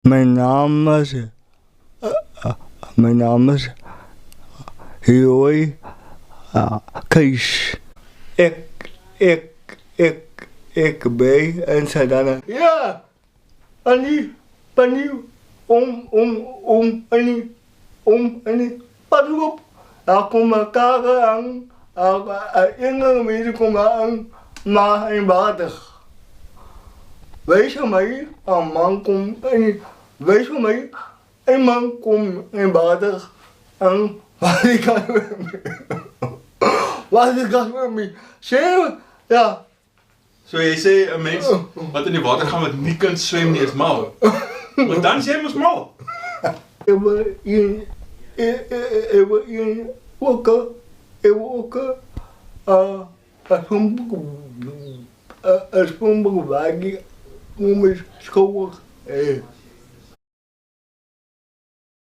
Mijn naam is, mijn naam is Joey Kees. Ik ben en Sadana. Ja, Annie, Annie, Annie, pas op. Aku makaang, ingang mensen komen aan, maar eenvoudig. Wees van mij, een man komt, wees van mij, een man komt eenvoudig. En wat ik kan met me, ja. So jy sê 'n mens wat in die water gaan wat nie kan swem nie is mal. Maar dan sê jy mos mal. Ik wil in wakker, als een waggie, om mijn school.